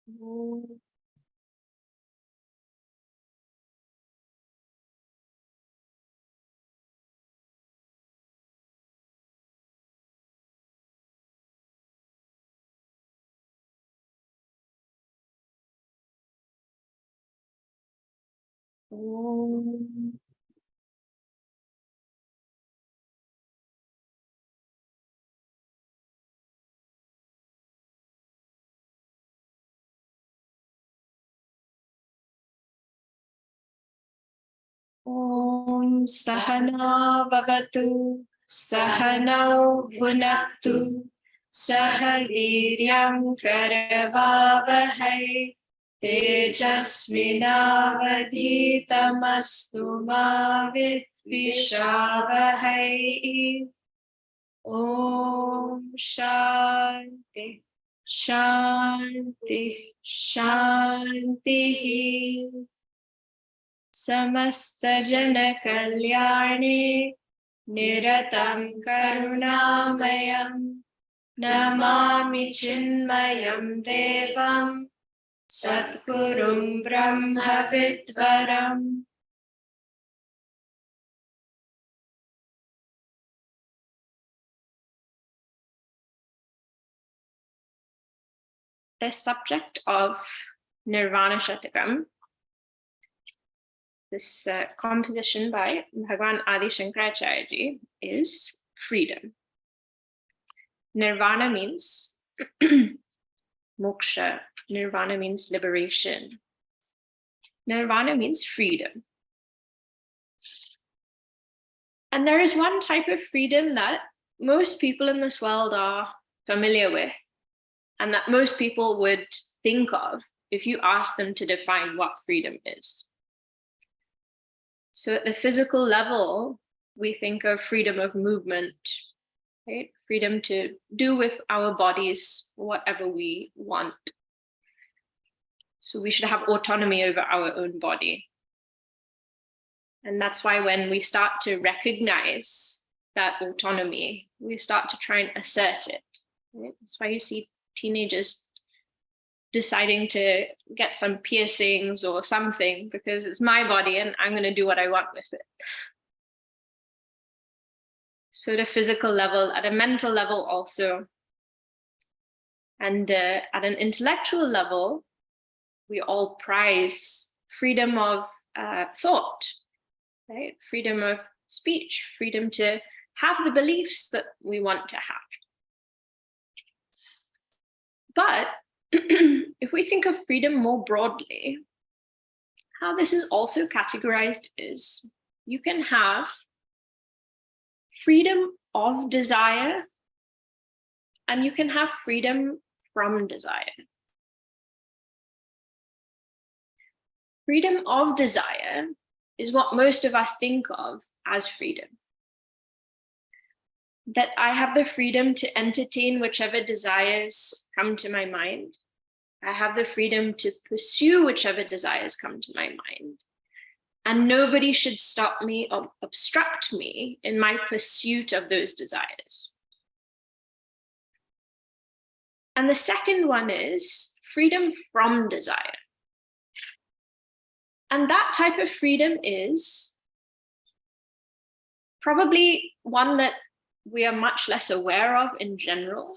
Om. Om. Om Sahana Bhavatu Sahanau Bhunaktu Sah Viryam Karavavahai Tejasvinavadhitamastu ma Vidvishavahai. Om Shanti Shanti Shanti. Samasta Jana Kalyani Niratam Karunamayam Namami Chinmayam Devam Satgurum Brahma Vidvaram. The subject of Nirvana Shatakam, this composition by Bhagavan Adi Shankaracharya ji, is freedom. Nirvana means moksha. Nirvana means liberation. Nirvana means freedom. And there is one type of freedom that most people in this world are familiar with, and that most people would think of if you ask them to define what freedom is. So at the physical level, we think of freedom of movement, right? Freedom to do with our bodies whatever we want. So we should have autonomy over our own body. And that's why when we start to recognize that autonomy, we start to try and assert it. Right? That's why you see teenagers deciding to get some piercings or something, because it's my body and I'm going to do what I want with it. So at a physical level, at a mental level also, and at an intellectual level, we all prize freedom of thought, right? Freedom of speech, freedom to have the beliefs that we want to have. But if we think of freedom more broadly, how this is also categorized is you can have freedom of desire and you can have freedom from desire. Freedom of desire is what most of us think of as freedom. That I have the freedom to entertain whichever desires come to my mind. I have the freedom to pursue whichever desires come to my mind. And nobody should stop me or obstruct me in my pursuit of those desires. And the second one is freedom from desire. And that type of freedom is probably one that we are much less aware of in general,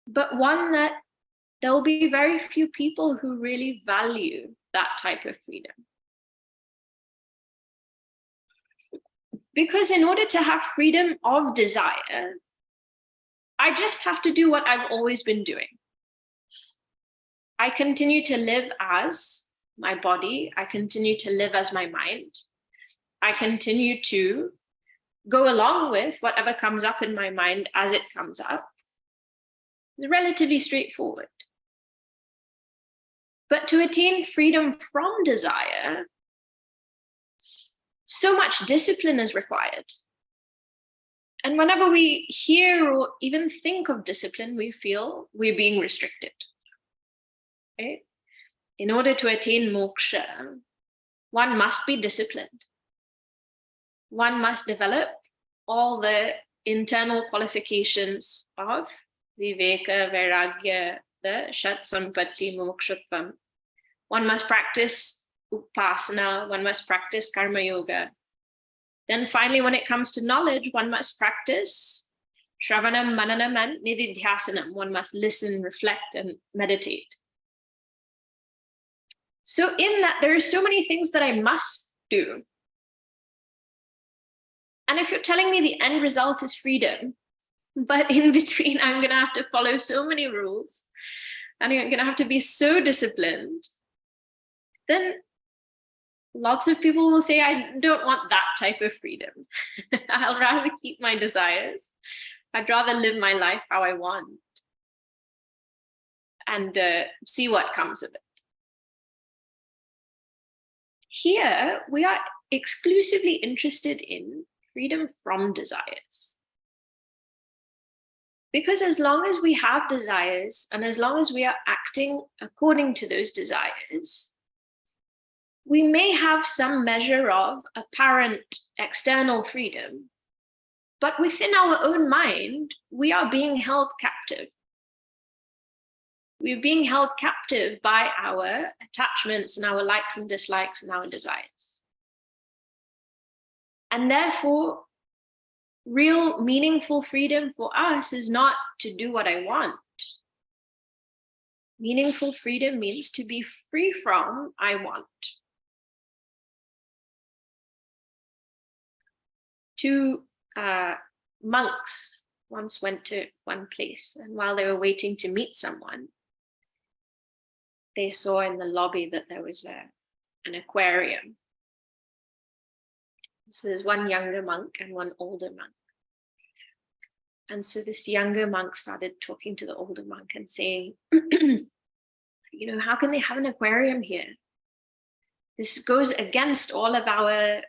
but one that there will be very few people who really value that type of freedom. Because in order to have freedom of desire, I just have to do what I've always been doing. I continue to live as my body. I continue to live as my mind. I continue to go along with whatever comes up in my mind as it comes up. It's relatively straightforward. But to attain freedom from desire, so much discipline is required. And whenever we hear or even think of discipline, we feel we're being restricted. Right? In order to attain moksha, one must be disciplined. One must develop all the internal qualifications of viveka, vairagya, the Shat Sampatti Mumukshutvam. One must practice upasana, one must practice karma yoga. Then finally, when it comes to knowledge, one must practice Shravanam, Mananam, and Nididhyasanam. One must listen, reflect, and meditate. So in that, there are so many things that I must do. And if you're telling me the end result is freedom, but in between, I'm going to have to follow so many rules, and I'm going to have to be so disciplined, then lots of people will say, I don't want that type of freedom. I'll rather keep my desires. I'd rather live my life how I want and see what comes of it. Here, we are exclusively interested in freedom from desires. Because as long as we have desires, and as long as we are acting according to those desires, we may have some measure of apparent external freedom, but within our own mind, we are being held captive. We're being held captive by our attachments and our likes and dislikes and our desires. And therefore, real meaningful freedom for us is not to do what I want. Meaningful freedom means to be free from I want. Two monks once went to one place, and while they were waiting to meet someone, they saw in the lobby that there was an aquarium. So there's one younger monk and one older monk. And so this younger monk started talking to the older monk and saying, how can they have an aquarium here? This goes against all of our,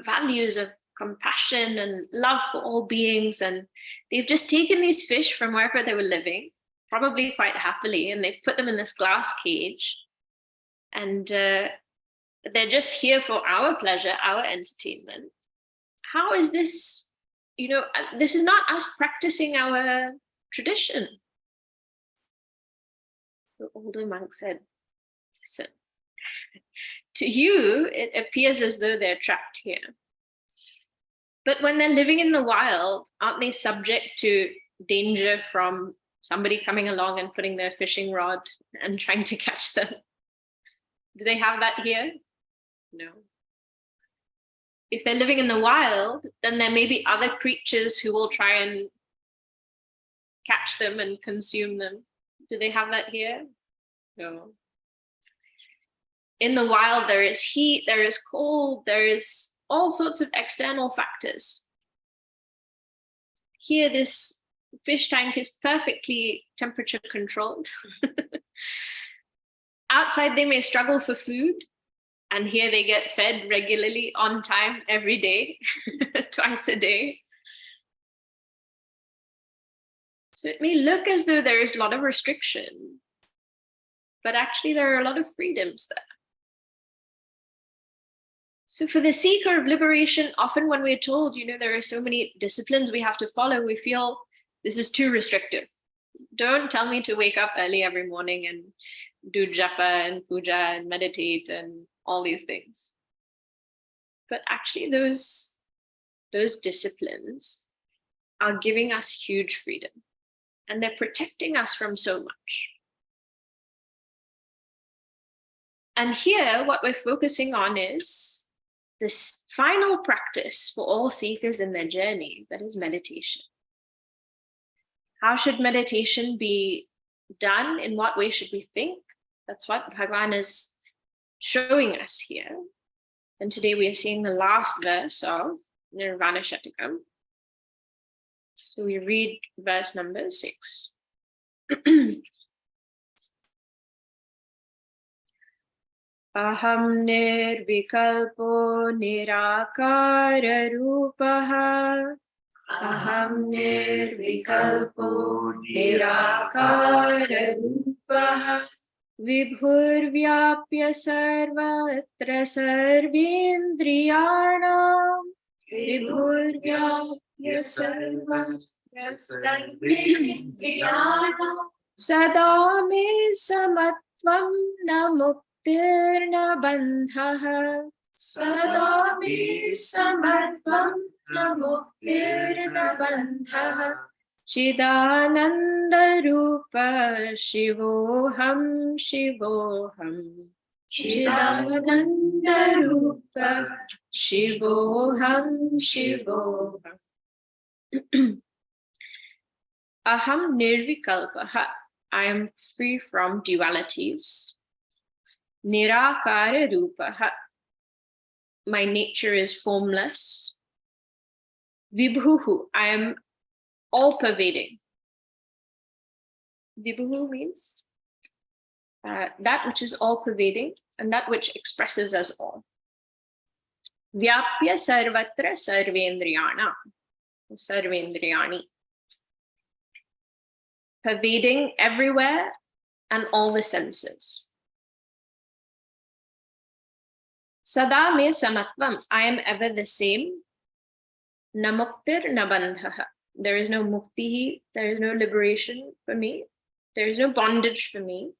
values of compassion and love for all beings. And they've just taken these fish from wherever they were living, probably quite happily, and they've put them in this glass cage. And they're just here for our pleasure, our entertainment. How is this, this is not us practicing our tradition. The older monk said, listen, to you, it appears as though they're trapped here. But when they're living in the wild, aren't they subject to danger from somebody coming along and putting their fishing rod and trying to catch them? Do they have that here? No. If they're living in the wild, then there may be other creatures who will try and catch them and consume them. Do they have that here? No. In the wild, there is heat, there is cold, there is all sorts of external factors. Here, this fish tank is perfectly temperature controlled. Outside, they may struggle for food, and here they get fed regularly, on time, every day, twice a day. So it may look as though there is a lot of restriction, but actually there are a lot of freedoms there. So for the seeker of liberation, often when we're told, there are so many disciplines we have to follow, we feel this is too restrictive. Don't tell me to wake up early every morning and do japa and puja and meditate and all these things. But actually those disciplines are giving us huge freedom, and they're protecting us from so much. And here, what we're focusing on is this final practice for all seekers in their journey, that is meditation. How should meditation be done? In what way should we think? That's what Bhagavan is showing us here. And today we are seeing the last verse of Nirvana Shatakam. So we read verse number 6. Aham nirvikalpo nirakara rupaha. Aham nirvikalpo nirakara rupaha. Vibhurvyapya sarvatra sarvendriyanam. Vibhurvyapya sarvatra sarvendriyanam. Sada me samatvam na muktirna bandhaha. Sada me samatvam na muktirna bandhaha. Chidananda rupa shivoham shivoham. Chidananda rupa shivoham shivoham. Aham nirvikalpaha. I am free from dualities. Nirakara rupaha. My nature is formless. Vibhuhu. I am all-pervading. Vibhuhu means that which is all-pervading and that which expresses us all. Vyapya sarvatra sarvendriyana. Sarvendriyani. Pervading everywhere and all the senses. Sada me samatvam. I am ever the same. Na muktir na bandhaha. There is no mukti, there is no liberation for me. There is no bondage for me.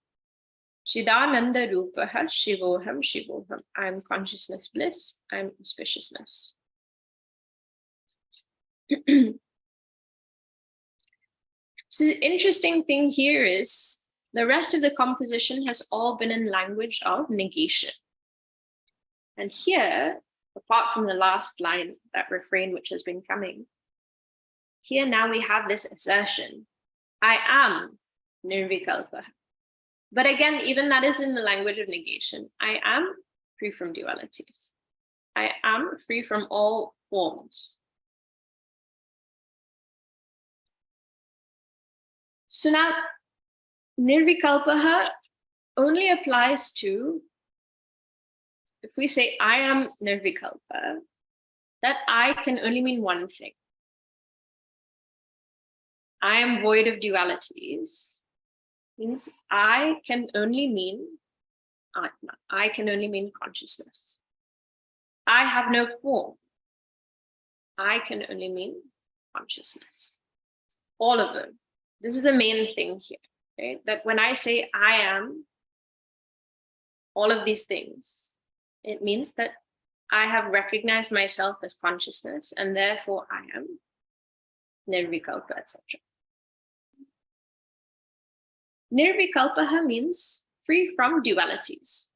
Chidananda rupaha shivoham shivoham. I am consciousness bliss. I am auspiciousness. So the interesting thing here is the rest of the composition has all been in language of negation. And here, apart from the last line, that refrain which has been coming, here now we have this assertion, I am nirvikalpa. But again, even that is in the language of negation. I am free from dualities. I am free from all forms. So now, nirvikalpaha only applies to, if we say I am nirvikalpa, that I can only mean one thing. I am void of dualities means I can only mean Atma. I can only mean consciousness. I have no form. I can only mean consciousness. All of them. This is the main thing here, right? That when I say I am all of these things, it means that I have recognized myself as consciousness and therefore I am nirvikalpa, etc. Nirvikalpaha means free from dualities.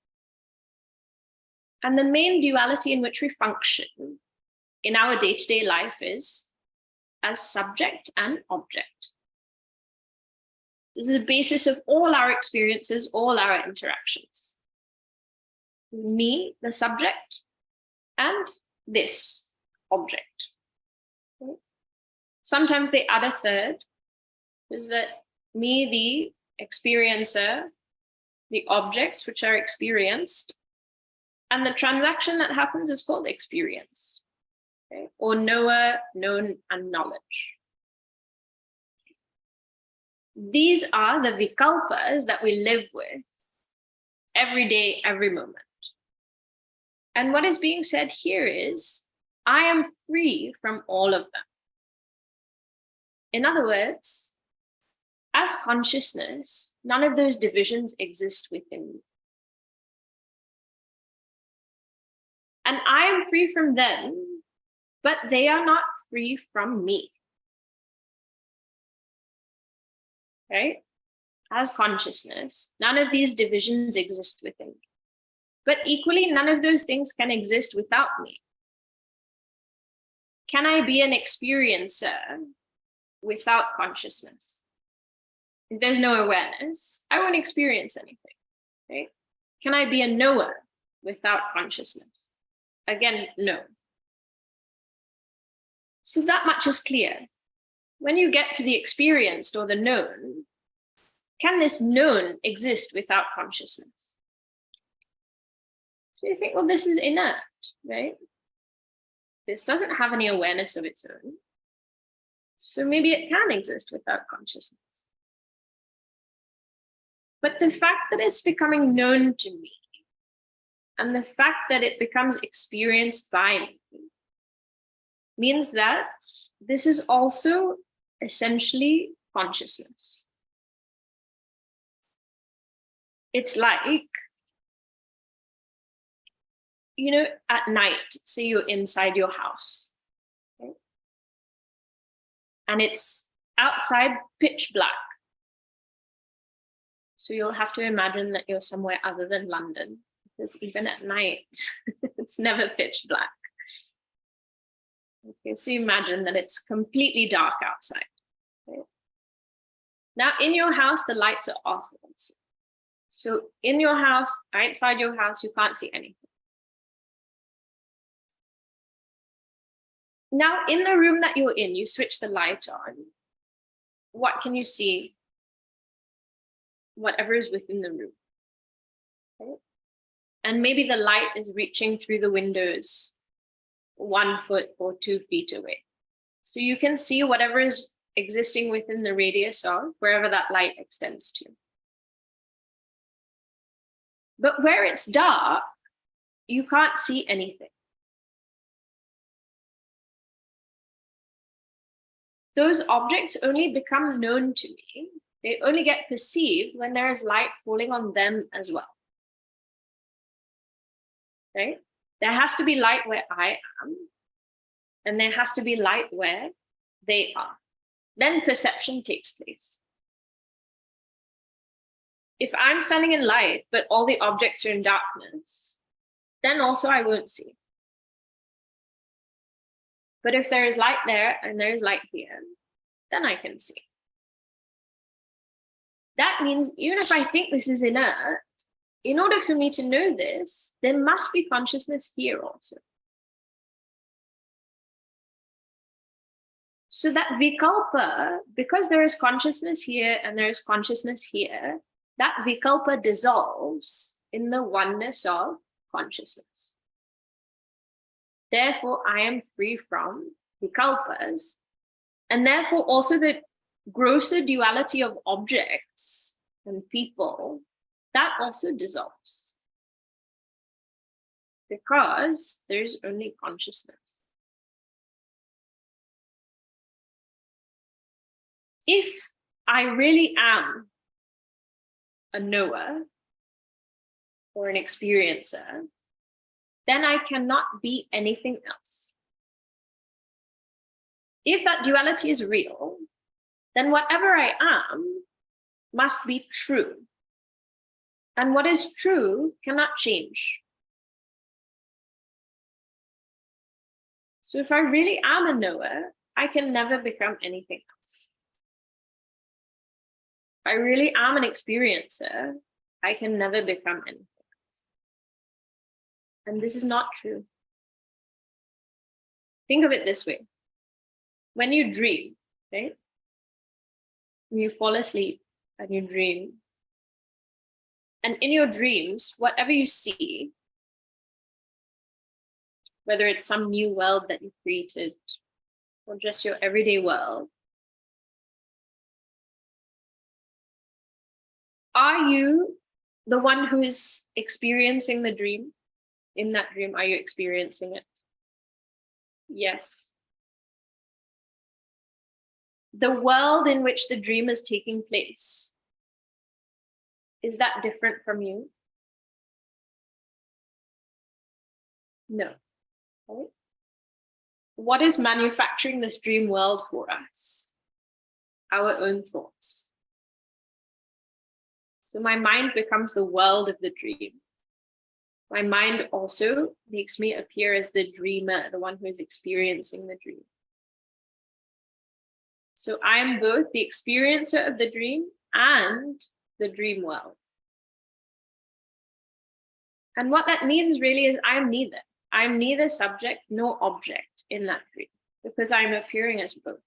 And the main duality in which we function in our day-to-day life is as subject and object. This is the basis of all our experiences, all our interactions. Me, the subject, and this object. Okay. Sometimes they add a third, is that me, the experiencer, the objects which are experienced, and the transaction that happens is called experience, okay? Or knower, known, and knowledge. These are the vikalpas that we live with every day, every moment. And what is being said here is, I am free from all of them. In other words, as consciousness, none of those divisions exist within me. And I am free from them, but they are not free from me. Right? As consciousness, none of these divisions exist within me. But equally, none of those things can exist without me. Can I be an experiencer without consciousness? If there's no awareness, I won't experience anything. Right? Can I be a knower without consciousness? Again, no. So that much is clear. When you get to the experienced or the known, can this known exist without consciousness? So you think, well, this is inert, right? This doesn't have any awareness of its own. So maybe it can exist without consciousness. But the fact that it's becoming known to me, and the fact that it becomes experienced by me, means that this is also essentially consciousness. it's like, at night, say you're inside your house, okay? And it's outside pitch black. So you'll have to imagine that you're somewhere other than London, because even at night, it's never pitch black. Okay, so imagine that it's completely dark outside. Okay? Now in your house, the lights are off also. So in your house, outside your house, you can't see anything. Now in the room that you're in, you switch the light on. What can you see? Whatever is within the room. Okay? And maybe the light is reaching through the windows 1 foot or 2 feet away. So you can see whatever is existing within the radius of wherever that light extends to. But where it's dark, you can't see anything. Those objects only become known to me. They only get perceived when there is light falling on them as well. Right? There has to be light where I am, and there has to be light where they are. Then perception takes place. If I'm standing in light, but all the objects are in darkness, then also I won't see. But if there is light there and there is light here, then I can see. That means even if I think this is inert, in order for me to know this, there must be consciousness here also. So that vikalpa, because there is consciousness here and there is consciousness here, that vikalpa dissolves in the oneness of consciousness. Therefore, I am free from vikalpas, and therefore also the grosser duality of objects and people, that also dissolves. Because there's only consciousness. If I really am a knower or an experiencer, then I cannot be anything else. If that duality is real, then whatever I am must be true. And what is true cannot change. So if I really am a knower, I can never become anything else. If I really am an experiencer, I can never become anything else. And this is not true. Think of it this way. When you dream, right? When you fall asleep and you dream, and in your dreams, whatever you see, whether it's some new world that you created or just your everyday world, are you the one who is experiencing the dream? In that dream, are you experiencing it? Yes. The world in which the dream is taking place, is that different from you? No. Right? What is manufacturing this dream world for us? Our own thoughts. So my mind becomes the world of the dream. My mind also makes me appear as the dreamer, the one who is experiencing the dream. So I am both the experiencer of the dream and the dream world. And what that means really is I'm neither. I'm neither subject nor object in that dream, because I'm appearing as both.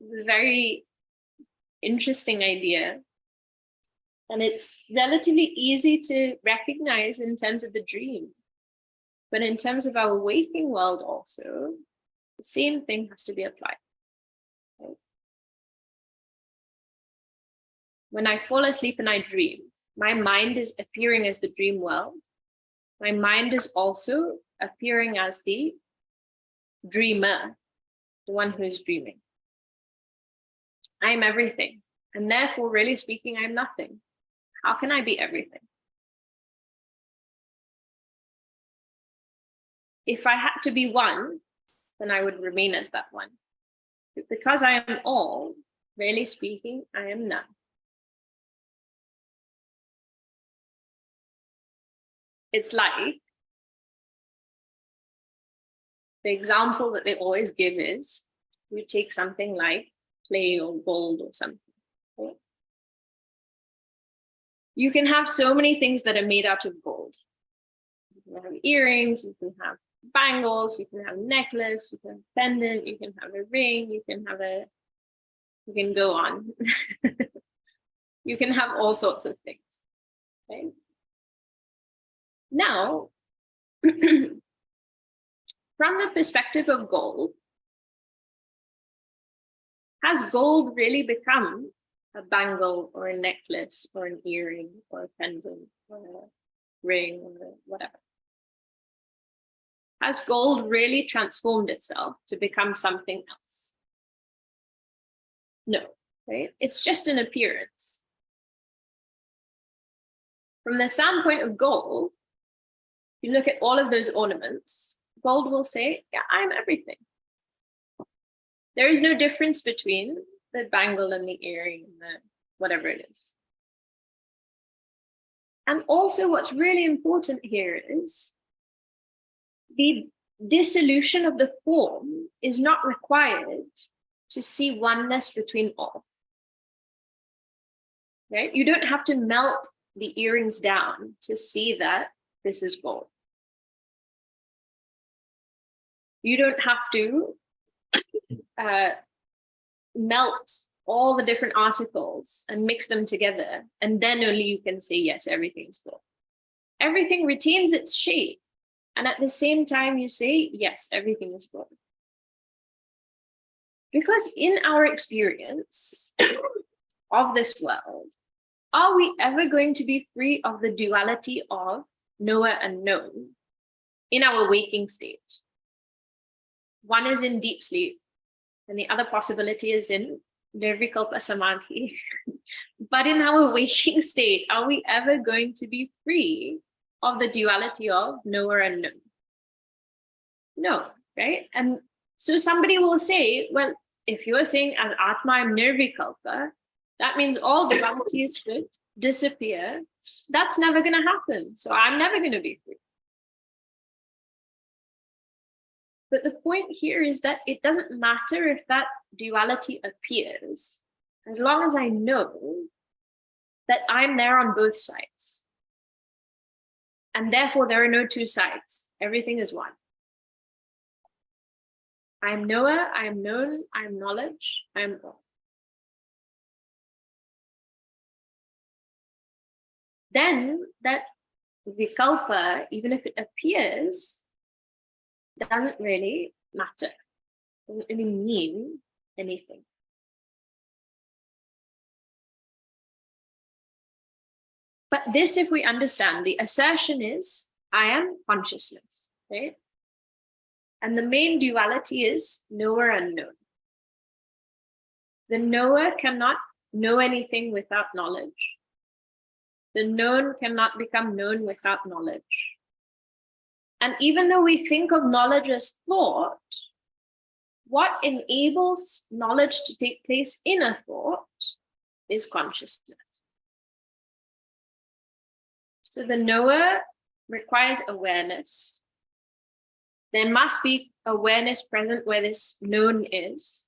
It's a very interesting idea. And it's relatively easy to recognize in terms of the dream. But in terms of our waking world also, the same thing has to be applied. Right? When I fall asleep and I dream, my mind is appearing as the dream world. My mind is also appearing as the dreamer, the one who is dreaming. I am everything. And therefore, really speaking, I am nothing. How can I be everything? If I had to be one, then I would remain as that one. But because I am all, really speaking, I am none. It's like, the example that they always give is, you take something like clay or gold or something. Right? You can have so many things that are made out of gold. You can have earrings, you can have bangles, you can have a necklace, you can have a pendant, you can have a ring, you can go on. You can have all sorts of things. Okay? Now, from the perspective of gold, has gold really become a bangle or a necklace or an earring or a pendant or a ring or whatever? Has gold really transformed itself to become something else? No, right? It's just an appearance. From the standpoint of gold, you look at all of those ornaments, gold will say, yeah, I'm everything. There is no difference between the bangle and the earring and the whatever it is. And also what's really important here is the dissolution of the form is not required to see oneness between all. Right? You don't have to melt the earrings down to see that this is gold. You don't have to melt all the different articles and mix them together, and then only you can say, yes, everything's gold. Everything retains its shape. And at the same time, you say, yes, everything is gold. Because in our experience of this world, are we ever going to be free of the duality of knower and known in our waking state? One is in deep sleep, and the other possibility is in nirvikalpa samadhi. But in our waking state, are we ever going to be free of the duality of knower and known? No, right? And so somebody will say, well, if you're saying as Atma I'm nirvikalpa, that means all dualities should disappear. That's never going to happen. So I'm never going to be free. But the point here is that it doesn't matter if that duality appears, as long as I know that I'm there on both sides. And therefore, there are no two sides. Everything is one. I'm knower, I'm known, I'm knowledge, I'm all. Then that vikalpa, even if it appears, doesn't really matter. Doesn't really mean anything. But this, if we understand, the assertion is, I am consciousness, right? And the main duality is knower and known. The knower cannot know anything without knowledge. The known cannot become known without knowledge. And even though we think of knowledge as thought, what enables knowledge to take place in a thought is consciousness. So the knower requires awareness. There must be awareness present where this known is.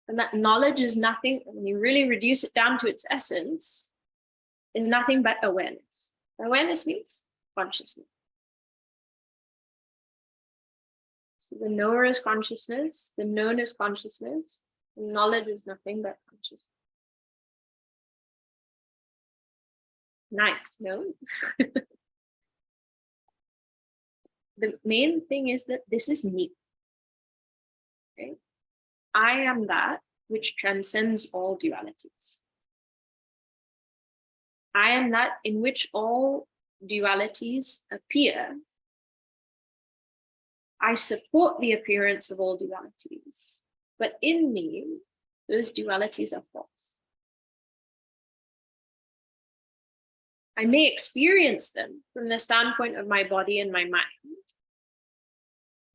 And that knowledge is nothing, when you really reduce it down to its essence, is nothing but awareness. Awareness means consciousness. So the knower is consciousness, the known is consciousness, and knowledge is nothing but consciousness. Nice, no? The main thing is that this is me. Okay? I am that which transcends all dualities. I am that in which all dualities appear. I support the appearance of all dualities, but in me, those dualities are false. I may experience them from the standpoint of my body and my mind,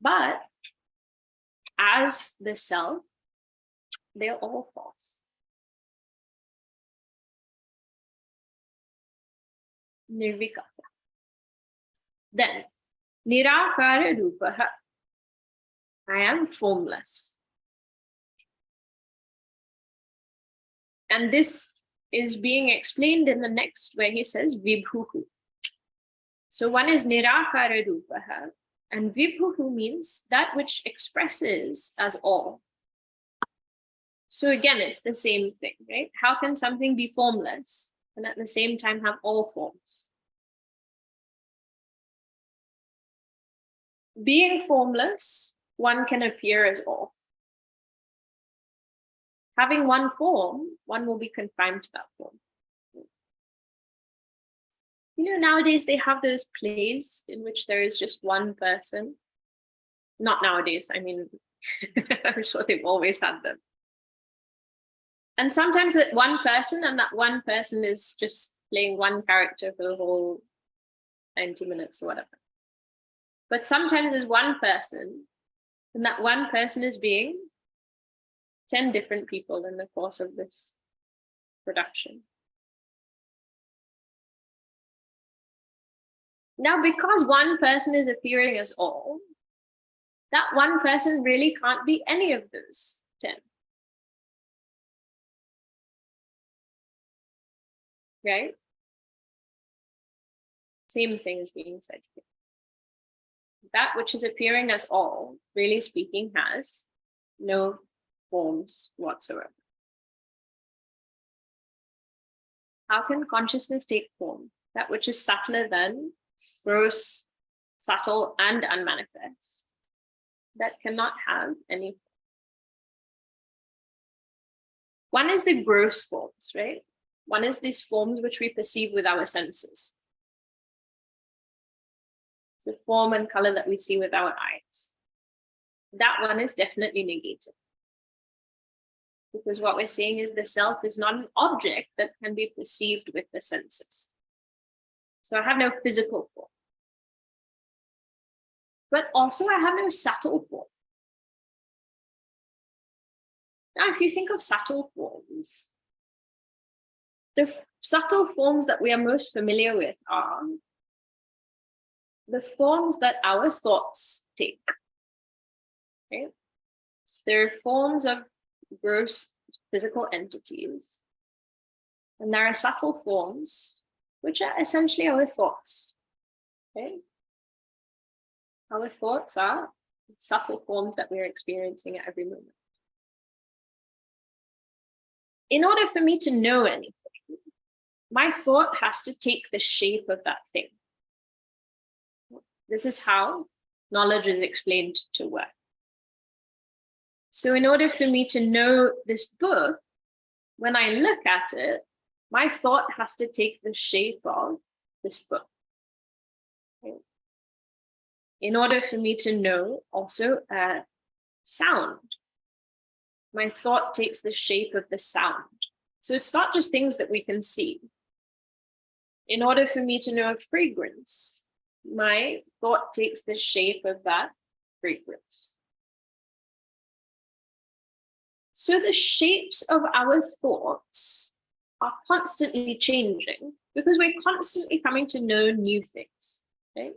but as the self, they're all false. Nirvikata. Then, nirakara rupaha. I am formless. And this is being explained in the next where he says vibhuhu. So one is nirakara rupaha, and vibhuhu means that which expresses as all. So again, it's the same thing, right? How can something be formless and at the same time have all forms? Being formless, one can appear as all. Having one form, one will be confined to that form. You know, nowadays they have those plays in which there is just one person. Not nowadays, I mean, I'm sure they've always had them. And sometimes that one person, and that one person is just playing one character for the whole 90 minutes or whatever. But sometimes there's one person, and that one person is being 10 different people in the course of this production. Now, because one person is appearing as all, that one person really can't be any of those 10. Right? Same thing is being said here. That which is appearing as all, really speaking, has no forms whatsoever. How can consciousness take form? That which is subtler than gross, subtle, and unmanifest, that cannot have any form. One is the gross forms, right? One is these forms which we perceive with our senses. The form and color that we see with our eyes. That one is definitely negated. Because what we're saying is the self is not an object that can be perceived with the senses. So I have no physical form. But also I have no subtle form. Now, if you think of subtle forms, the subtle forms that we are most familiar with are the forms that our thoughts take. Okay? So there are forms of gross physical entities, and there are subtle forms, which are essentially our thoughts. Okay? Our thoughts are subtle forms that we're experiencing at every moment. In order for me to know anything, my thought has to take the shape of that thing. This is how knowledge is explained to work. So in order for me to know this book, when I look at it, my thought has to take the shape of this book. Okay. In order for me to know also sound, my thought takes the shape of the sound. So it's not just things that we can see. In order for me to know a fragrance, my thought takes the shape of that fragrance. So the shapes of our thoughts are constantly changing because we're constantly coming to know new things. Okay?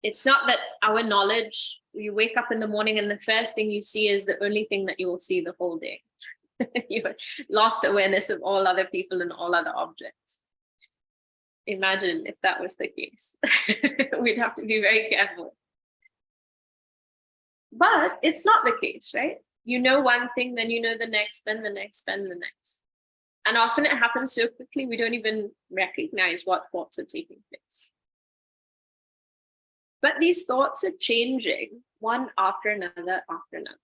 It's not that our knowledge, you wake up in the morning and the first thing you see is the only thing that you will see the whole day. You've lost awareness of all other people and all other objects. Imagine if that was the case. We'd have to be very careful. But it's not the case, right? You know one thing, then you know the next, then the next, then the next. And often it happens so quickly, we don't even recognize what thoughts are taking place. But these thoughts are changing one after another after another.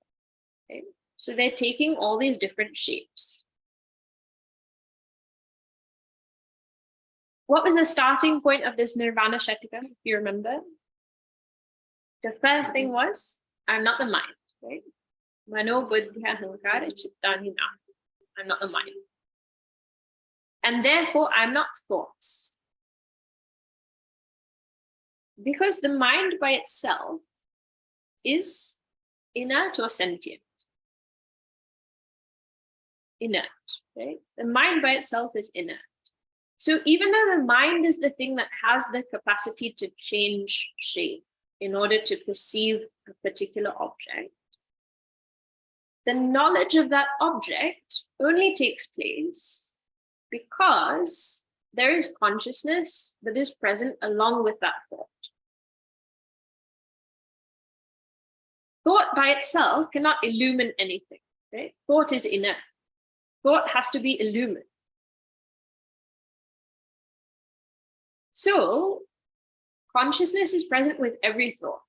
Okay? So they're taking all these different shapes. What was the starting point of this Nirvana Shatakam, if you remember? The first thing was, I'm not the mind, right? Mano buddhya ahankara chittani na. I'm not the mind. And therefore, I'm not thoughts. Because the mind by itself is inert or sentient. Inert, right? The mind by itself is inert. So even though the mind is the thing that has the capacity to change shape in order to perceive a particular object, the knowledge of that object only takes place because there is consciousness that is present along with that thought. Thought by itself cannot illumine anything, right? Thought is inert. Thought has to be illumined. So consciousness is present with every thought.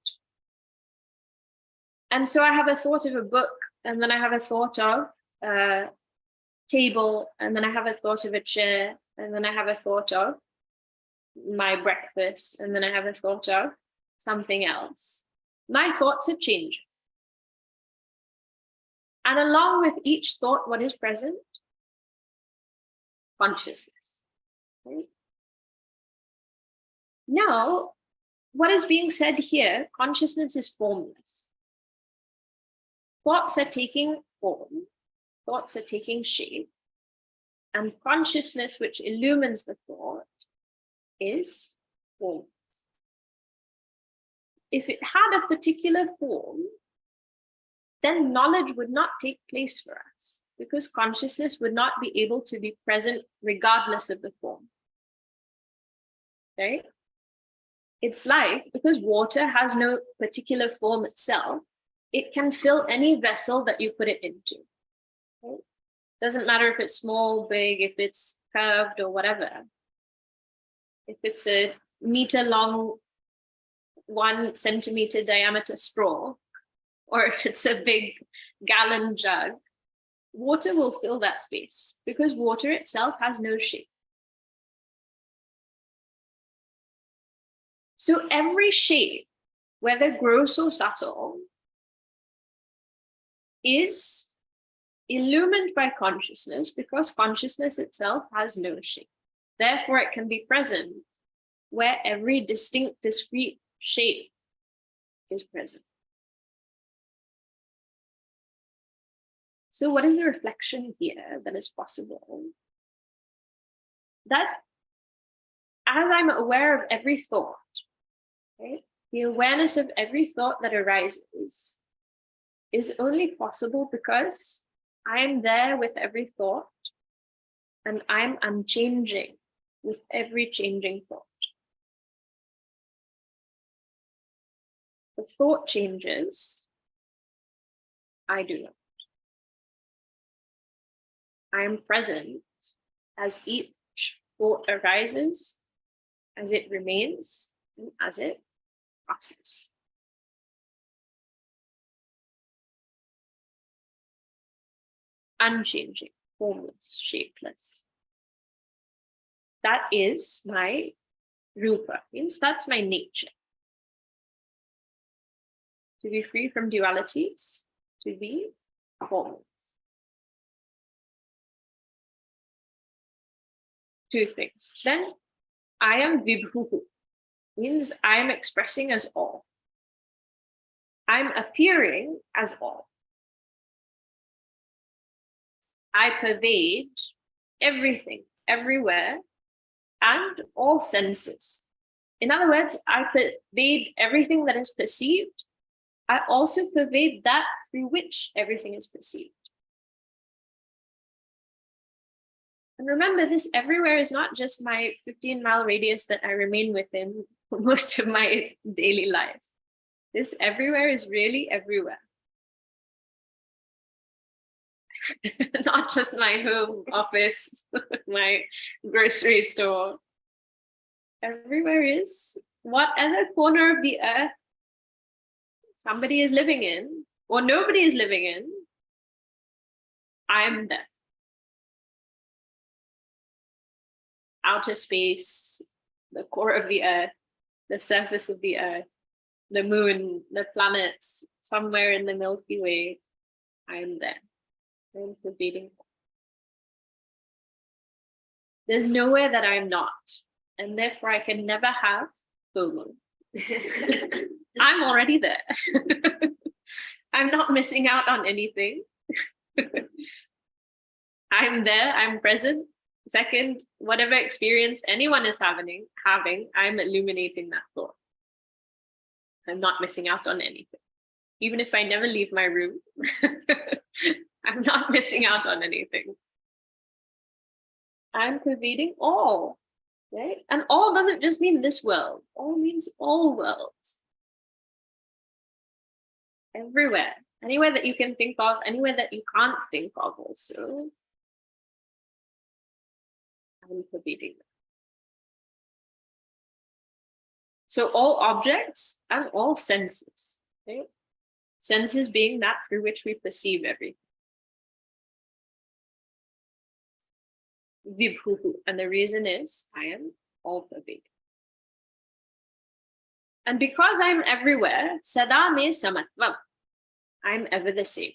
And so I have a thought of a book, and then I have a thought of a table, and then I have a thought of a chair, and then I have a thought of my breakfast, and then I have a thought of something else. My thoughts are changing. And along with each thought, what is present? Consciousness. Right? Now, what is being said here, consciousness is formless. Thoughts are taking form, thoughts are taking shape, and consciousness, which illumines the thought, is formless. If it had a particular form, then knowledge would not take place for us, because consciousness would not be able to be present regardless of the form. Right? It's like, because water has no particular form itself, it can fill any vessel that you put it into. Right? Doesn't matter if it's small, big, if it's curved or whatever. If it's a meter long, 1 centimeter diameter straw, or if it's a big gallon jug, water will fill that space because water itself has no shape. So every shape, whether gross or subtle, is illumined by consciousness because consciousness itself has no shape. Therefore, it can be present where every distinct, discrete shape is present. So what is the reflection here that is possible? That as I'm aware of every thought, right, the awareness of every thought that arises is only possible because I am there with every thought and I'm unchanging with every changing thought. The thought changes, I do not. I am present as each thought arises, as it remains, and as it passes. Unchanging, formless, shapeless. That is my rupa, means that's my nature. To be free from dualities, to be formless. Two things. Then I am vibhuhu, means I am expressing as all. I'm appearing as all. I pervade everything, everywhere, and all senses. In other words, I pervade everything that is perceived. I also pervade that through which everything is perceived. And remember, this everywhere is not just my 15-mile radius that I remain within for most of my daily life. This everywhere is really everywhere. Not just my home, office, my grocery store. Everywhere is whatever corner of the earth somebody is living in or nobody is living in, I'm there. Outer space, the core of the earth, the surface of the earth, the moon, the planets, somewhere in the Milky Way, I am there. I am pervading. There's nowhere that I'm not, and therefore I can never have FOMO. I'm already there. I'm not missing out on anything. I'm there, I'm present. Second, whatever experience anyone is having, I'm illuminating that thought. I'm not missing out on anything. Even if I never leave my room, I'm not missing out on anything. I'm pervading all, right? And all doesn't just mean this world. All means all worlds. Everywhere. Anywhere that you can think of, anywhere that you can't think of also. I'm pervading them. So all objects and all senses, right? Senses being that through which we perceive everything. Vibhuhu. And the reason is I am all pervading. And because I'm everywhere, sada me samatvam. I'm ever the same.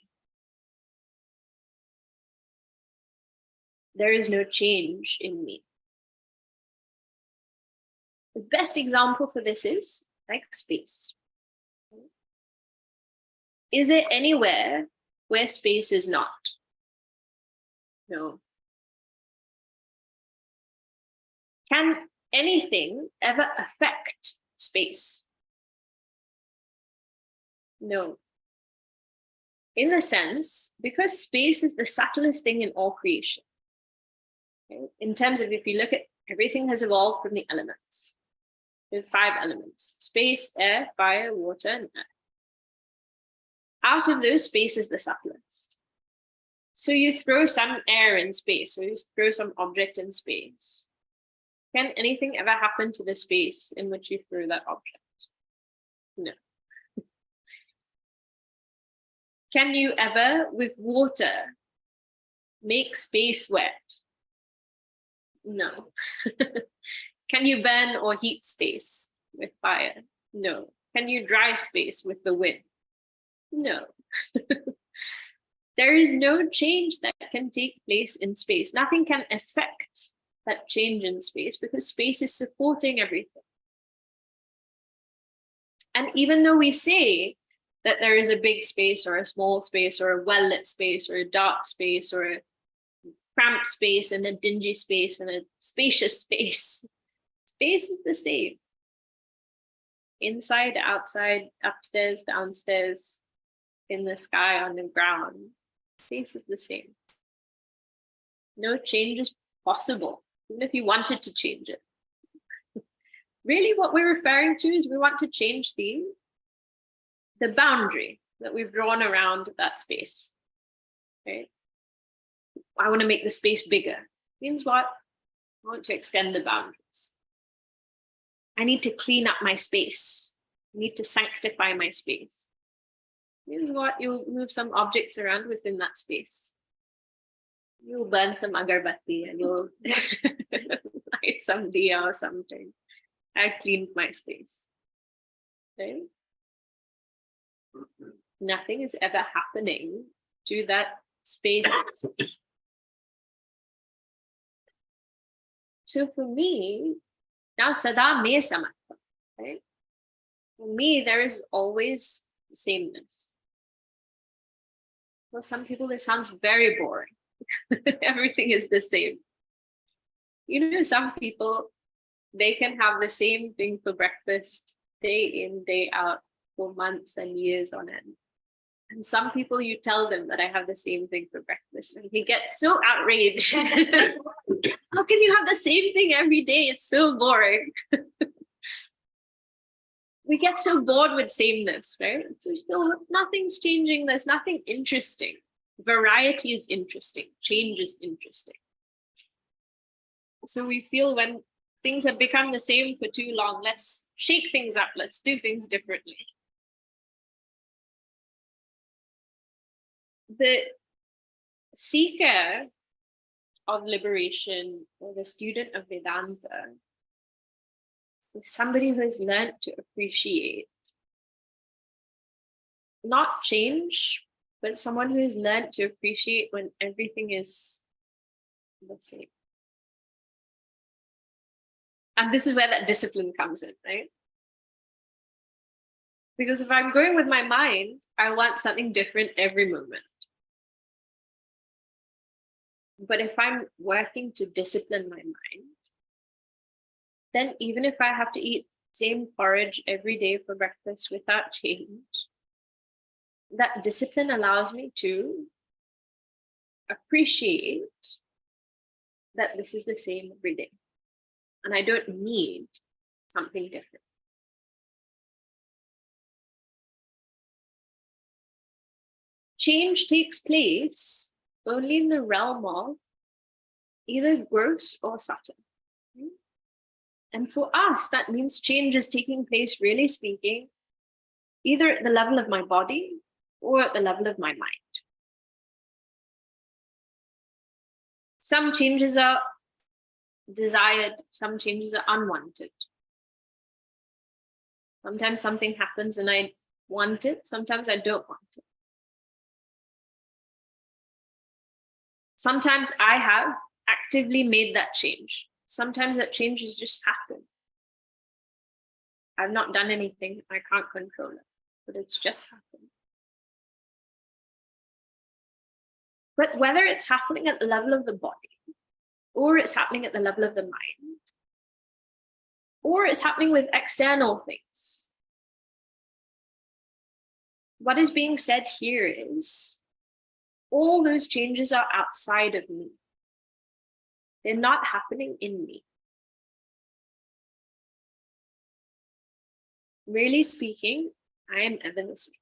There is no change in me. The best example for this is like space. Is there anywhere where space is not? No. Can anything ever affect space? No. In a sense, because space is the subtlest thing in all creation. Okay? In terms of, if you look at, everything has evolved from the elements. There are 5 elements: space, air, fire, water, and earth. Out of those, space is the subtlest. So you throw some air in space, so you throw some object in space. Can anything ever happen to the space in which you throw that object? No. Can you ever, with water, make space wet? No. Can you burn or heat space with fire? No. Can you dry space with the wind? No. There is no change that can take place in space. Nothing can affect that change in space because space is supporting everything. And even though we say that there is a big space or a small space or a well-lit space or a dark space or a cramped space and a dingy space and a spacious space, space is the same. Inside, outside, upstairs, downstairs, in the sky, on the ground, space is the same. No change is possible, even if you wanted to change it. Really, what we're referring to is we want to change the boundary that we've drawn around that space. Okay? I want to make the space bigger. Means what? I want to extend the boundaries. I need to clean up my space. I need to sanctify my space. Means what? You'll move some objects around within that space. You'll burn some agarbatti and you'll light some diya or something. I cleaned my space. Okay? Nothing is ever happening to that space. So for me, now sada me samatva, right? For me, there is always sameness. For some people, it sounds very boring. Everything is the same. You know, some people, they can have the same thing for breakfast day in, day out for months and years on end. And some people, you tell them that I have the same thing for breakfast and he gets so outraged. How can you have the same thing every day? It's so boring. We get so bored with sameness, right? So we feel nothing's changing. There's nothing interesting. Variety is interesting. Change is interesting. So we feel when things have become the same for too long, let's shake things up. Let's do things differently. The seeker of liberation or the student of Vedanta is somebody who has learned to appreciate not change, but someone who has learned to appreciate when everything is the same. And this is where that discipline comes in, right? Because if I'm going with my mind, I want something different every moment. But if I'm working to discipline my mind, then even if I have to eat same porridge every day for breakfast without change, that discipline allows me to appreciate that this is the same every day. And I don't need something different. Change takes place only in the realm of either gross or subtle. And for us, that means change is taking place, really speaking, either at the level of my body or at the level of my mind. Some changes are desired, some changes are unwanted. Sometimes something happens and I want it, sometimes I don't want it. Sometimes I have actively made that change. Sometimes that change has just happened. I've not done anything, I can't control it, but it's just happened. But whether it's happening at the level of the body, or it's happening at the level of the mind, or it's happening with external things, what is being said here is all those changes are outside of me. They're not happening in me. Really speaking, I am ever the same.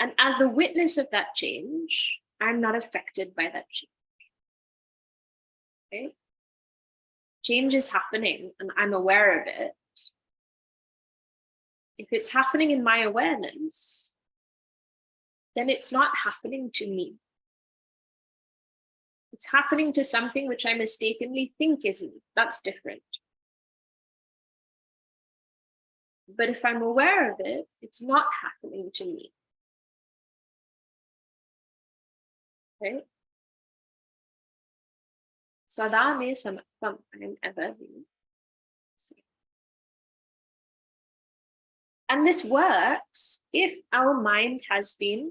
And as the witness of that change, I'm not affected by that change. Okay? Change is happening and I'm aware of it. If it's happening in my awareness, then it's not happening to me. It's happening to something which I mistakenly think is me. That's different. But if I'm aware of it, it's not happening to me. Okay? Sada me samattam, I'm ever being same. And this works if our mind has been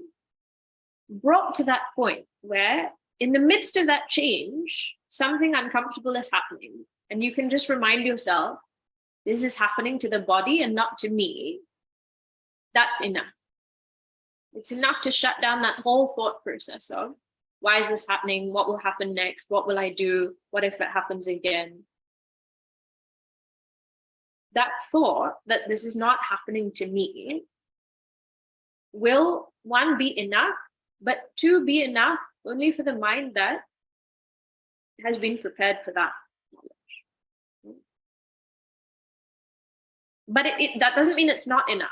brought to that point where in the midst of that change, something uncomfortable is happening. And you can just remind yourself, this is happening to the body and not to me. That's enough. It's enough to shut down that whole thought process of, why is this happening? What will happen next? What will I do? What if it happens again? That thought that this is not happening to me will, one, be enough, but two, be enough only for the mind that has been prepared for that knowledge. But that doesn't mean it's not enough.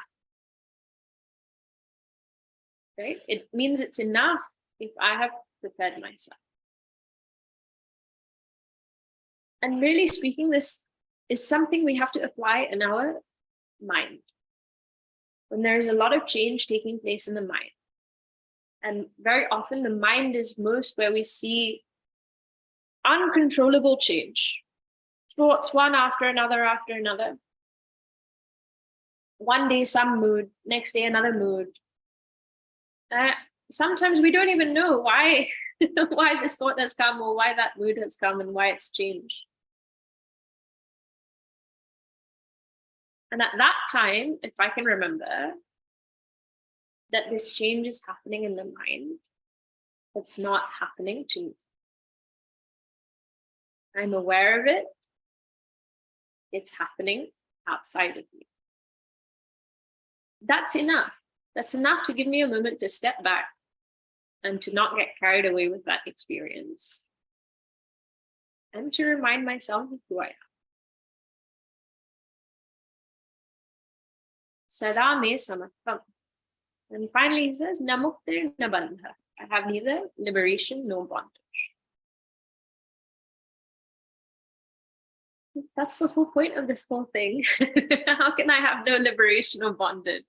Right? It means it's enough if I have prepared myself. And really speaking, this is something we have to apply in our mind. When there's a lot of change taking place in the mind. And very often the mind is most where we see uncontrollable change. Thoughts one after another after another. One day some mood, next day another mood. Sometimes we don't even know why, why this thought has come or why that mood has come and why it's changed. And at that time, if I can remember that this change is happening in the mind, it's not happening to me. I'm aware of it. It's happening outside of me. That's enough. That's enough to give me a moment to step back and to not get carried away with that experience. And to remind myself of who I am. Sada me samattam. And finally he says, na muktir na bandha. I have neither liberation nor bondage. That's the whole point of this whole thing. How can I have no liberation or bondage?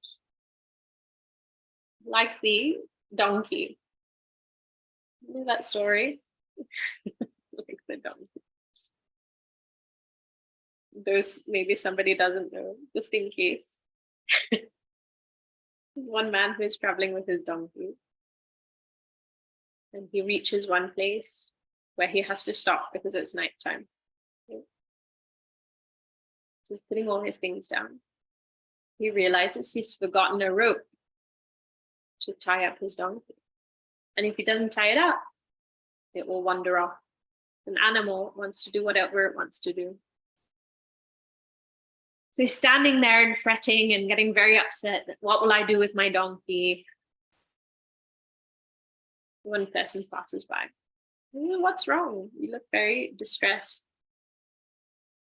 Like the donkey. You know that story? Like the donkey. Those maybe somebody doesn't know, just in case. One man who is traveling with his donkey, and he reaches one place where he has to stop because it's nighttime. Okay. So he's putting all his things down. He realizes he's forgotten a rope to tie up his donkey. And if he doesn't tie it up, it will wander off. An animal wants to do whatever it wants to do. So he's standing there and fretting and getting very upset. What will I do with my donkey? One person passes by. What's wrong? You look very distressed.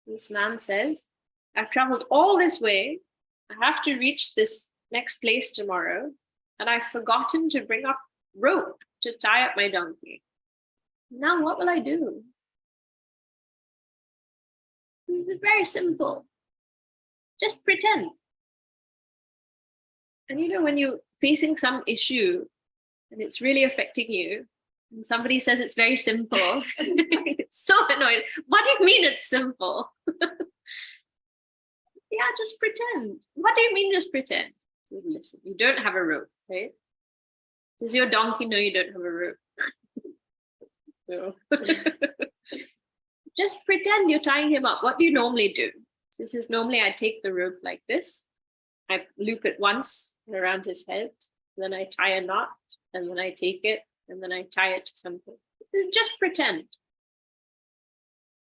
This man says, I've traveled all this way. I have to reach this next place tomorrow, and I've forgotten to bring up rope to tie up my donkey. Now what will I do? This is very simple. Just pretend. And you know, when you're facing some issue and it's really affecting you, and somebody says it's very simple, it's so annoying. What do you mean it's simple? Yeah, just pretend. What do you mean just pretend? Listen, you don't have a rope, right? Does your donkey know you don't have a rope? No. Just pretend you're tying him up. What do you normally do? So this is normally I take the rope like this. I loop it once around his head. Then I tie a knot, and then I take it, and then I tie it to something. Just pretend.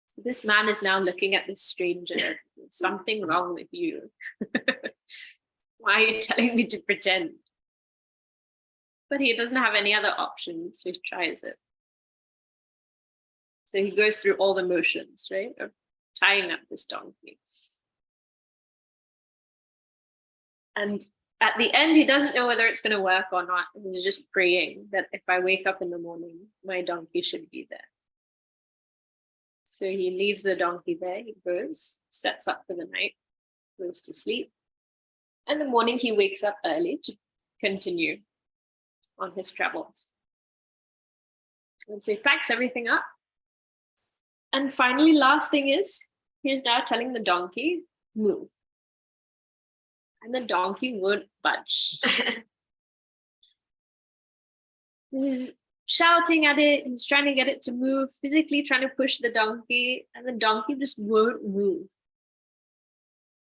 So this man is now looking at this stranger. There's something wrong with you. Why are you telling me to pretend? But he doesn't have any other option, so he tries it. So he goes through all the motions, right, of tying up this donkey. And at the end, he doesn't know whether it's going to work or not. He's just praying that if I wake up in the morning, my donkey should be there. So he leaves the donkey there. He goes, sets up for the night, goes to sleep. In the morning, he wakes up early to continue on his travels. And so he packs everything up. And finally, last thing is, he's now telling the donkey, move. And the donkey won't budge. He's shouting at it, he's trying to get it to move, physically trying to push the donkey, and the donkey just won't move.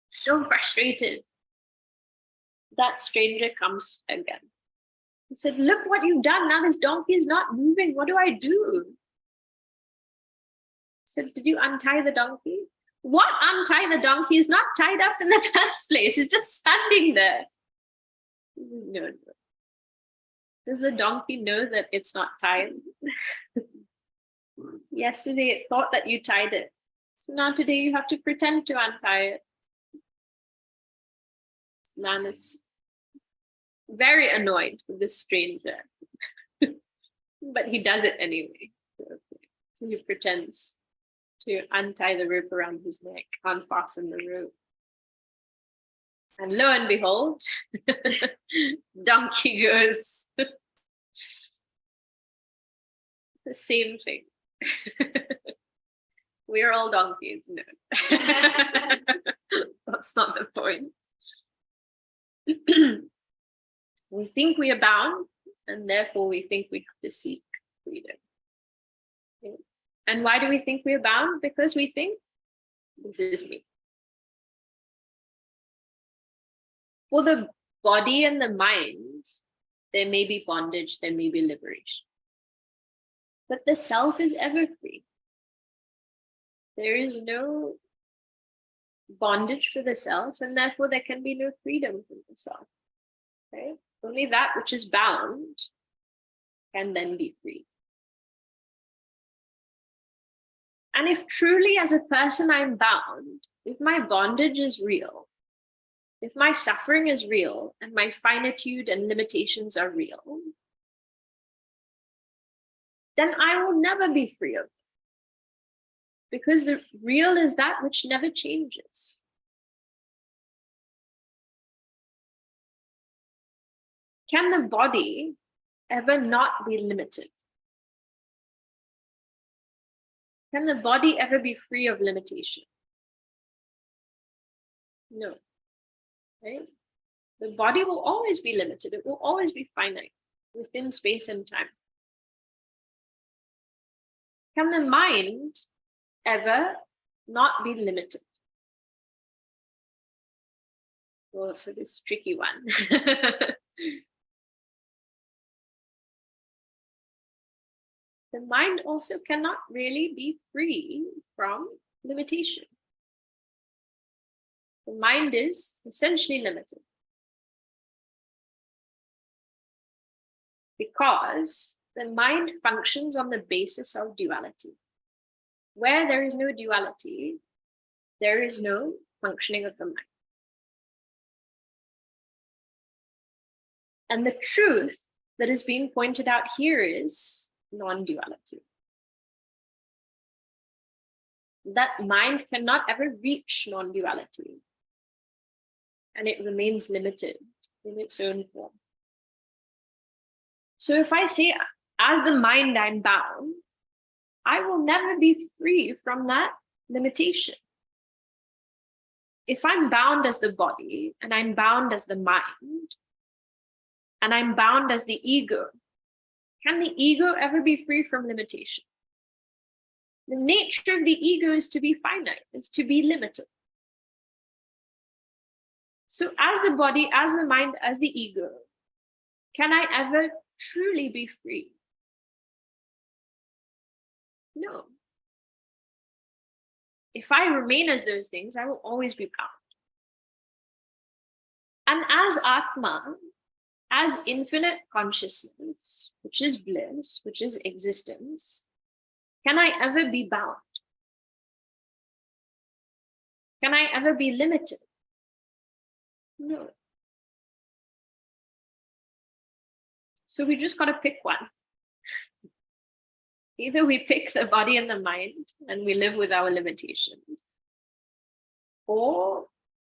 So frustrated. That stranger comes again. He said, look what you've done. Now this donkey is not moving. What do I do? He said, did you untie the donkey? What untie the donkey? Is not tied up in the first place. It's just standing there. No. Does the donkey know that it's not tied? Yesterday it thought that you tied it. So now today you have to pretend to untie it. Man is very annoyed with this stranger. But he does it anyway. So he pretends to untie the rope around his neck, unfasten the rope. And lo and behold, donkey goes. The same thing. We are all donkeys. No. That's not the point. We think we are bound, and therefore we think we have to seek freedom. Okay. And why do we think we are bound? Because we think, this is me. For the body and the mind, there may be bondage, there may be liberation. But the self is ever free. There is no bondage for the self, and therefore there can be no freedom from the self. Okay? Only that which is bound can then be free. And if truly as a person I'm bound, if my bondage is real, if my suffering is real, and my finitude and limitations are real, then I will never be free of it. Because the real is that which never changes. Can the body ever not be limited? Can the body ever be free of limitation? No, right? The body will always be limited. It will always be finite within space and time. Can the mind ever not be limited? Oh, so this tricky one. The mind also cannot really be free from limitation. The mind is essentially limited because the mind functions on the basis of duality. Where there is no duality, there is no functioning of the mind. And the truth that is being pointed out here is non-duality. That mind cannot ever reach non-duality, and it remains limited in its own form. So if I say, as the mind I'm bound, I will never be free from that limitation. If I'm bound as the body, and I'm bound as the mind, and I'm bound as the ego, can the ego ever be free from limitation? The nature of the ego is to be finite, is to be limited. So as the body, as the mind, as the ego, can I ever truly be free? No. If I remain as those things, I will always be bound. And as Atma, as infinite consciousness, which is bliss, which is existence, can I ever be bound? Can I ever be limited? No. So we just got to pick one. Either we pick the body and the mind and we live with our limitations, or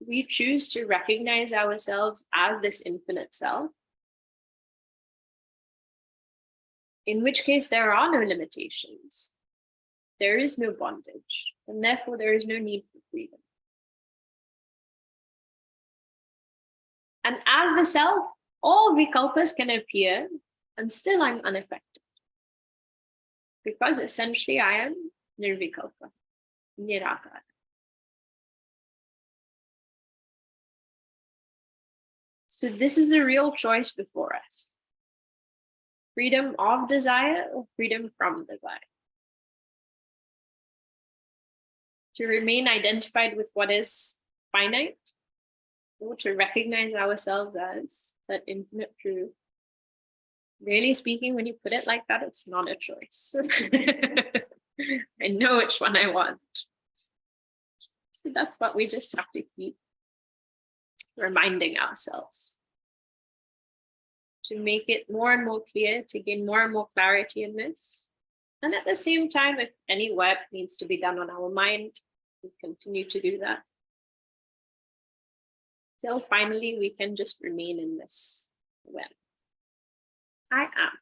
we choose to recognize ourselves as this infinite self, in which case there are no limitations, there is no bondage, and therefore there is no need for freedom. And as the self, all vikalpas can appear, and still I'm unaffected. Because essentially I am nirvikalpa, nirakara. So this is the real choice before us. Freedom of desire or freedom from desire. To remain identified with what is finite, or to recognize ourselves as that infinite truth. Really speaking, when you put it like that, it's not a choice. I know which one I want. So that's what we just have to keep reminding ourselves. To make it more and more clear, to gain more and more clarity in this. And at the same time, if any work needs to be done on our mind, we continue to do that. Till finally we can just remain in this awareness. I am.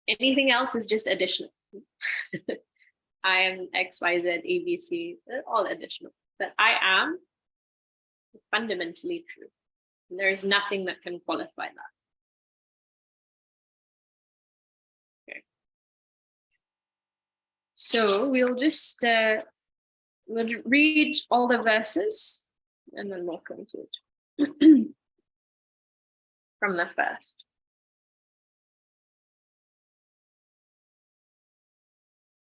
Anything else is just additional. I am X, Y, Z, A, B, C, they're all additional. But I am fundamentally true. And there is nothing that can qualify that. Okay. So we'll just we'll read all the verses and then we'll conclude from the first.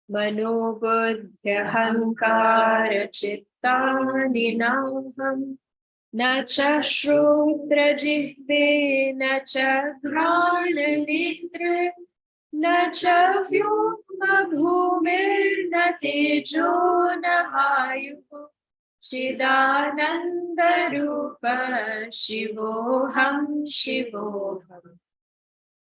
Mano buddhya hankara chittani naham na cha shrutra jihve na cha grana netre na cha vyoma bhumir na tejo na vayu chidananda rupa shivoham shivoham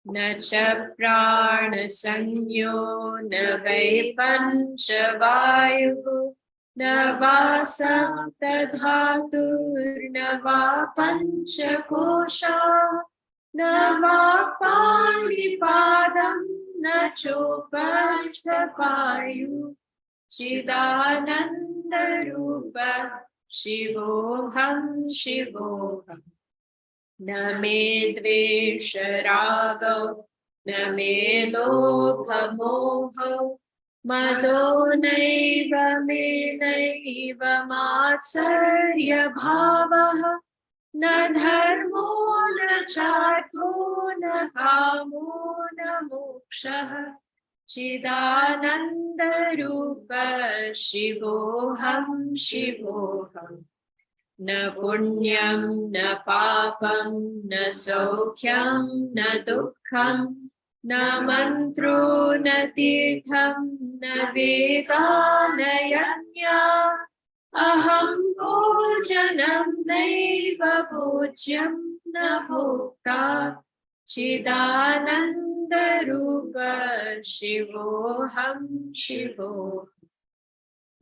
na cha prana sanyo na vai pancha vayu na va sapta dhatur na va pancha kosha न वाक्पाणिपादं न चोपस्थपायु चिदानन्दरूप शिवोऽहं शिवोऽहम् न मे द्वेषरागौ न मे लोभमोहौ मदो नैव मे नैव मात्सर्यभावः न धर्मो न चार्थो न कामो न मोक्षः चिदानन्दरूप शिवोऽहं शिवोऽहम् न पुण्यं न पापं न सौख्यं न दुःखं न मन्त्रो न तीर्थं न वेदा न यज्ञा अहं भोजनं नैव भोज्यं न भोक्ता चिदानन्दरूप शिवोऽहं शिवोऽहम्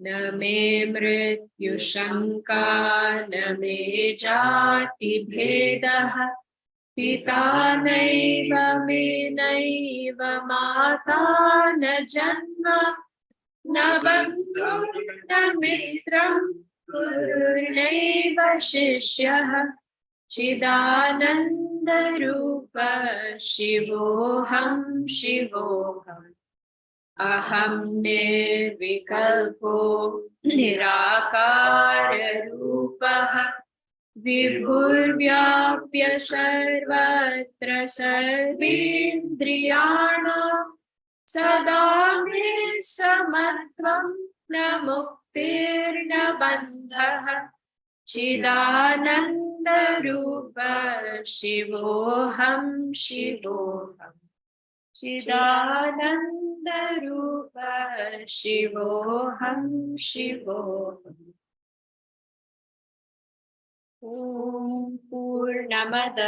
न मे मृत्युशङ्का न मे जातिभेदः पिता नैव मे नैव माता न जन्म न बन्धुर्न मित्रं गुरुर्नैव शिष्यः चिदानन्दरूप शिवोऽहं शिवोऽहम् अहं निर्विकल्पो निराकाररूपः विभुर्व्याप्य सर्वत्र सर्वेन्द्रियाणां सदा मे समत्वं न मुक्तिर्न बन्धः चिदानन्दरूप शिवोऽहं शिवोऽहम् चिदानन्दरूप शिवोऽहं शिवोऽहम् ॐ पूर्णमद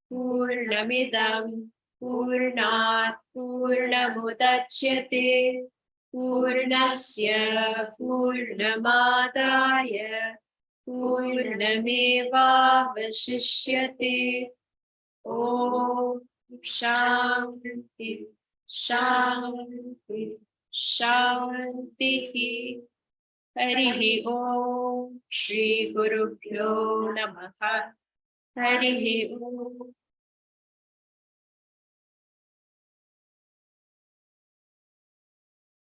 पूर्णमिदं पूर्णात् पूर्णमुदच्यते पूर्णस्य पूर्णमादाय पूर्णमेवावशिष्यते ॐ शान्ति शान्ति शान्तिः हरिः ॐ श्री गुरुभ्यो नमः हरिः ॐ